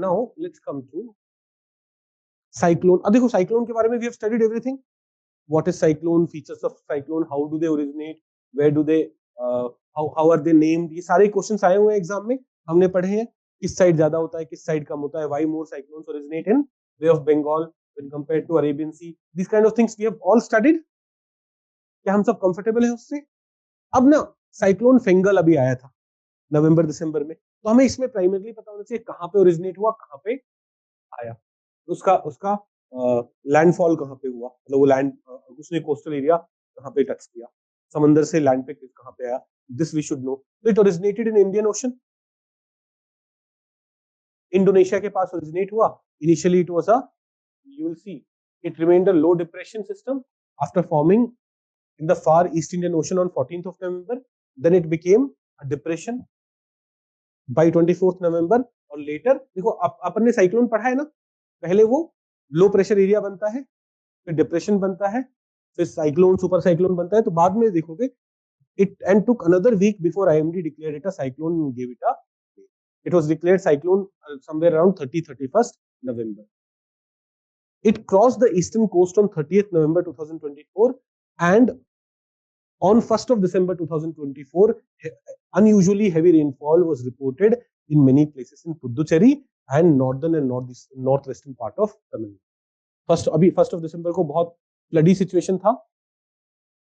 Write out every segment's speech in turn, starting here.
Now let's come to cyclone. अब देखो cyclone के बारे में we have studied everything. What is cyclone, features of cyclone, how do they originate, where do they, how are they named, ये सारे questions आए हुए हैं एग्जाम में, हमने पढ़े हैं. किस साइड ज्यादा होता है, किस साइड कम होता है, why more cyclones originate in bay of Bengal when compared to Arabian sea, this kind of things we have all studied. क्या हम सब कंफर्टेबल हैं उससे? अब ना साइक्लोन फेंगल अभी आया था नवंबर दिसंबर में, तो हमें इसमें प्राइमरली पता होना चाहिए कहाँ पे ओरिजिनेट हुआ, कहाँ पे आया, उसका उसका लैंडफॉल कहाँ पे हुआ, मतलब वो लैंड उसने कोस्टल एरिया कहाँ पे टच किया, समंदर से लैंड पे कहाँ पे आया, दिस वी शुड नो. तो it originated in Indian ocean, Indonesia के पास ओरिजिनेट हुआ. Initially it was a, you will see, it remained a low depression system after forming in the far east Indian Ocean on 14th of November. Then it became a depression by 24th November. और later देखो अपन ने cyclone पढ़ा है ना, पहले वो low pressure area बनता है, फिर डिप्रेशन बनता है, फिर साइक्लोन सुपर साइक्लोन बनता है. तो बाद में देखोगे it and took another week before IMD declared it a cyclone and gave it a, it was declared cyclone somewhere around 31st November. It crossed the eastern coast on 30th November 2024 and on 1st of December 2024, unusually heavy rainfall was reported in many places in Puducherry and northern and northwestern part of Tamil Nadu. First of December को बहुत floody situation था.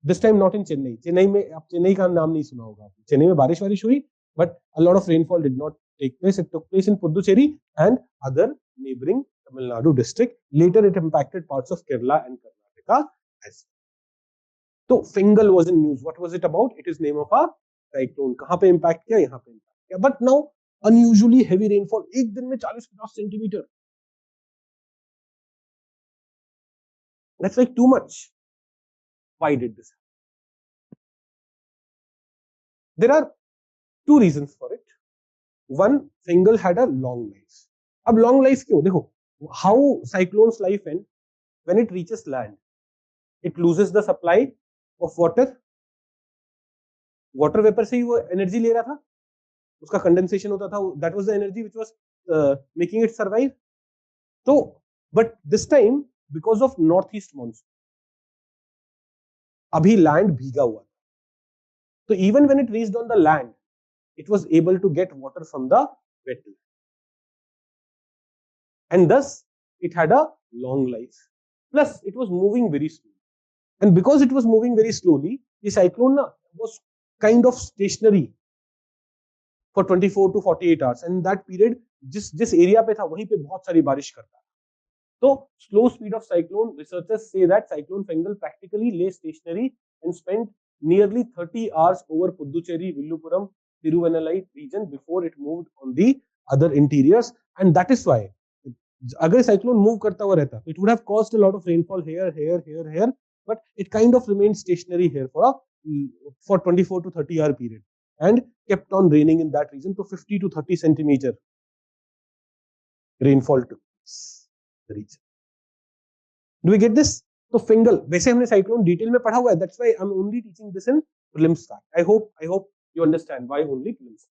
This time not in Chennai. Chennai में, आप चेन्नई का नाम नहीं सुना होगा, चेन्नई में बारिश हुई, but a lot of rainfall did not take place. It took place in Puducherry and other neighboring Tamil Nadu district. Later it impacted parts of Kerala and Karnataka as well. तो Fengal was in news. What was it about? It is name of a cyclone. कहां पे impact किया? यहां पे impact किया. But now unusually heavy rainfall, एक दिन में 40-50 centimetre, that's like too much. Why did this? There are two reasons for it. One, Fengal had a long life. अब लॉन्ग लाइफ क्यों? देखो how cyclones life and when it reaches land, it loses the supply of water. Water vapour से ही वो energy ले रहा था, उसका condensation होता था, that was the energy which was making it survive. तो but this time because of north east monsoon, अभी लैंड भीगा हुआ था, तो even when it reached on the land, it was able to get water from the wetland and thus it had a long life. Plus it was moving very slowly, and because it was moving very slowly, the cyclone was kind of stationary for 24 to 48 hours, and that period जिस area पे था वहीं पे बहुत सारी बारिश करता है. तो slow speed of cyclone, researchers say that cyclone Fengal practically lay stationary and spent nearly 30 hours over Puducherry, Villupuram, Tiruvannalai region before it moved on the other interiors, and that is why अगर cyclone move करता हुआ रहता, it would have caused a lot of rainfall here, but it kind of remained stationary here for 24 to 30 hour period and kept on raining in that region. So 50 to 30 centimeter rainfall took the region. Do we get this? तो Fengal, वैसे हमने cyclone detail में पढ़ा हुआ है, that's why I'm only teaching this in prelims fact. I hope you understand why only prelims.